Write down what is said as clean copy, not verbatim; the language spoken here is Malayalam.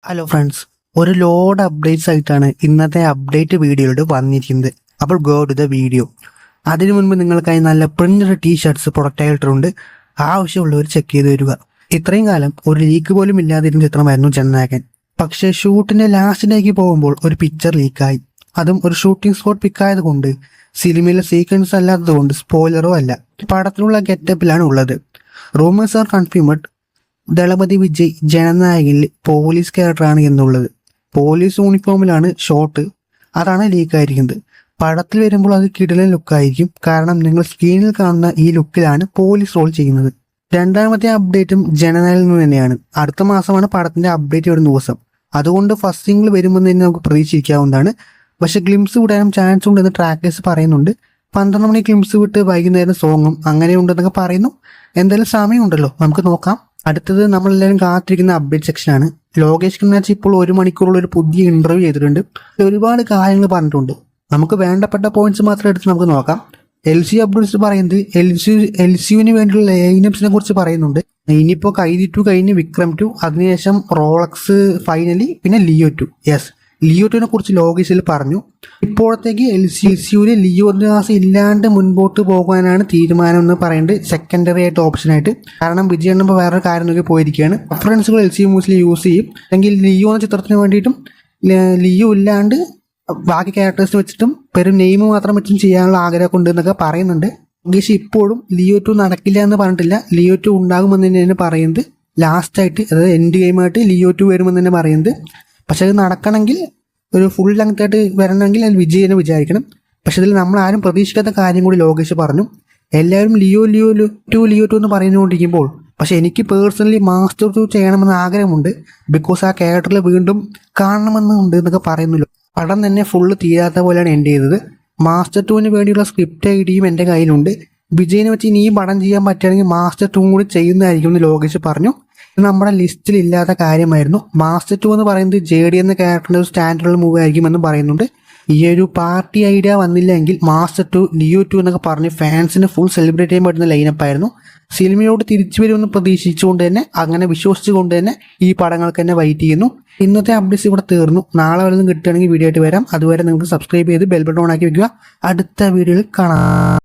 ഹലോ ഫ്രണ്ട്സ്, ഒരു ലോഡ് അപ്ഡേറ്റ്സ് ആയിട്ടാണ് ഇന്നത്തെ അപ്ഡേറ്റ് വീഡിയോയിലൂടെ വന്നിരിക്കുന്നത്. അപ്പോൾ ഗോ ടു ദ വീഡിയോ. അതിനു മുൻപ് നിങ്ങൾക്കായി നല്ല പ്രിന്റഡ് ടീഷർട്സ് പ്രൊഡക്റ്റ് ആയിട്ടുണ്ട്. ആവശ്യമുള്ളവർ ചെക്ക് ചെയ്ത് വരിക. ഇത്രയും കാലം ഒരു ലീക്ക് പോലും ഇല്ലാതിരുന്ന ചിത്രമായിരുന്നു ജനനായകൻ. പക്ഷേ ഷൂട്ടിന്റെ ലാസ്റ്റിലേക്ക് പോകുമ്പോൾ ഒരു പിക്ചർ ലീക്കായി. അതും ഒരു ഷൂട്ടിംഗ് സ്പോട്ട് പിക്കായത് കൊണ്ട്, സിനിമയിലെ സീക്വൻസ് അല്ലാത്തത് കൊണ്ട് സ്പോയിലറോ അല്ല, പടത്തിലുള്ള ഗെറ്റപ്പിലാണ് ഉള്ളത്. Rumours are confirmed. Thalapathy Vijay ജനനായകനിൽ പോലീസ് ക്യാരക്ടറാണ് എന്നുള്ളത്. പോലീസ് യൂണിഫോമിലാണ് ഷോട്ട്. അതാണ് ലീക്കായിരിക്കുന്നത്. പടത്തിൽ വരുമ്പോൾ അത് കിടിലൻ ലുക്കായിരിക്കും. കാരണം നിങ്ങൾ സ്ക്രീനിൽ കാണുന്ന ഈ ലുക്കിലാണ് പോലീസ് റോൾ ചെയ്യുന്നത്. രണ്ടാമത്തെ അപ്ഡേറ്റും ജനനായകനിൽ നിന്ന് തന്നെയാണ്. അടുത്ത മാസമാണ് പടത്തിന്റെ അപ്ഡേറ്റ് വരുന്ന ദിവസം. അതുകൊണ്ട് ഫസ്റ്റ് സിംഗിൾ വരുമെന്ന് തന്നെ നമുക്ക് പ്രതീക്ഷിക്കാവുന്നതാണ്. പക്ഷെ ഗ്ലിംസ് വിടാനും ചാൻസ് ഉണ്ടെന്ന് ട്രാക്കേഴ്സ് പറയുന്നുണ്ട്. 12 മണി ഗ്ലിംസ് വിട്ട് വൈകുന്നേരം സോങ്ങും അങ്ങനെ ഉണ്ടെന്നൊക്കെ പറയുന്നു. എന്തായാലും സമയമുണ്ടല്ലോ, നമുക്ക് നോക്കാം. അടുത്തത് നമ്മളെല്ലാവരും കാത്തിരിക്കുന്ന അപ്ഡേറ്റ് സെക്ഷനാണ്. ലോകേഷ് കണ്ണാച്ചി ഇപ്പോൾ 1 മണിക്കൂറുള്ള ഒരു പുതിയ ഇന്റർവ്യൂ ചെയ്തിട്ടുണ്ട്. ഒരുപാട് കാര്യങ്ങൾ പറഞ്ഞിട്ടുണ്ട്. നമുക്ക് വേണ്ടപ്പെട്ട പോയിന്റ്സ് മാത്രം എടുത്ത് നമുക്ക് നോക്കാം. LC അപ്ഡേറ്റ്സ് പറയുന്നത് LCയുവിന് വേണ്ടിയുള്ള ലൈനപ്സിനെ കുറിച്ച് പറയുന്നുണ്ട്. ഇനിയിപ്പോൾ കൈദി 2 കഴിഞ്ഞ് വിക്രം 2, അതിനുശേഷം റോളക്സ് ഫൈനലി, പിന്നെ ലിയോ 2. ലിയോ 2നെ കുറിച്ച് ലോകേഷിൽ പറഞ്ഞു. ഇപ്പോഴത്തേക്ക് LCയുവിൽ ലിയോ ദാസ് ഇല്ലാണ്ട് മുൻപോട്ട് പോകാനാണ് തീരുമാനം എന്ന് പറയുന്നത്, സെക്കൻഡറി ആയിട്ട് ഓപ്ഷനായിട്ട്. കാരണം വിജയ് എണ്ണുമ്പോൾ വേറൊരു കാര്യം നോക്കി പോയിരിക്കുകയാണ്. റെഫറൻസുകൾ LC മൂവ്സിൽ യൂസ് ചെയ്യും. അല്ലെങ്കിൽ ലിയോ എന്ന ചിത്രത്തിന് വേണ്ടിയിട്ടും ലിയോ ഇല്ലാണ്ട് ബാക്കി ക്യാരക്ടേഴ്സ് വെച്ചിട്ടും പെരും നെയിം മാത്രം വെച്ചും ചെയ്യാനുള്ള ആഗ്രഹം ഉണ്ട് എന്നൊക്കെ പറയുന്നുണ്ട്. ലോകേഷ് ഇപ്പോഴും ലിയോ 2 നടക്കില്ല എന്ന് പറഞ്ഞിട്ടില്ല. ലിയോ 2 ഉണ്ടാകുമെന്ന് തന്നെയാണ് പറയുന്നത്. ലാസ്റ്റായിട്ട്, അതായത് എൻഡ് ഗെയിമായിട്ട് ലിയോ 2 വരുമെന്ന് തന്നെ പറയുന്നത്. പക്ഷെ അത് നടക്കണമെങ്കിൽ, ഒരു ഫുൾ ലെങ്ത് ആയിട്ട് വരണമെങ്കിൽ അത് വിജയനെ വിചാരിക്കണം. പക്ഷെ ഇതിൽ നമ്മൾ ആരും പ്രതീക്ഷിക്കാത്ത കാര്യം കൂടി ലോകേഷ് പറഞ്ഞു. എല്ലാവരും ലിയോ 2 എന്ന് പറഞ്ഞുകൊണ്ടിരിക്കുമ്പോൾ പക്ഷെ എനിക്ക് പേഴ്സണലി മാസ്റ്റർ 2 ചെയ്യണമെന്ന് ആഗ്രഹമുണ്ട്. ബിക്കോസ് ആ ക്യാരക്ടറിൽ വീണ്ടും കാണണമെന്നുണ്ട് എന്നൊക്കെ പറയുന്നല്ലോ. പടം തന്നെ ഫുള്ള് തീരാത്ത പോലെയാണ് എൻഡ് ചെയ്തത്. മാസ്റ്റർ 2വിന് വേണ്ടിയുള്ള സ്ക്രിപ്റ്റ് ഐഡിയും എൻ്റെ കയ്യിലുണ്ട്. വിജയനെ വെച്ച് ഇനിയും പടം ചെയ്യാൻ പറ്റുകയാണെങ്കിൽ മാസ്റ്റർ 2 കൂടി ചെയ്യുന്നതായിരിക്കും എന്ന് ലോകേഷ് പറഞ്ഞു. ഇത് നമ്മുടെ ലിസ്റ്റിൽ ഇല്ലാത്ത കാര്യമായിരുന്നു. മാസ്റ്റർ 2 എന്ന് പറയുന്നത് JD എന്ന ക്യാരക്ടറിന്റെ ഒരു സ്റ്റാൻഡേർഡ് മൂവ് ആയിരിക്കുമെന്ന് പറയുന്നുണ്ട്. ഈ ഒരു പാർട്ടി ഐഡിയ വന്നില്ലെങ്കിൽ മാസ്റ്റർ 2, ലിയോ 2 എന്നൊക്കെ പറഞ്ഞ് ഫാൻസിന് ഫുൾ സെലിബ്രേറ്റ് ചെയ്യാൻ പറ്റുന്ന ലൈനപ്പ് ആയിരുന്നു. സിനിമയോട് തിരിച്ചു വരുമെന്ന് പ്രതീക്ഷിച്ചുകൊണ്ട് തന്നെ, അങ്ങനെ വിശ്വസിച്ചുകൊണ്ട് തന്നെ ഈ പടങ്ങൾക്ക് തന്നെ വെയിറ്റ് ചെയ്യുന്നു. ഇന്നത്തെ അപ്ഡേറ്റ്സ് ഇവിടെ തീർന്നു. നാളെ വല്ലതും കിട്ടുകയാണെങ്കിൽ വീഡിയോ ആയിട്ട് വരാം. അതുവരെ നിങ്ങൾക്ക് സബ്സ്ക്രൈബ് ചെയ്ത് ബെൽ ബട്ടൺ ഓൺ ആക്കി വെക്കുക. അടുത്ത വീഡിയോയിൽ കാണാം.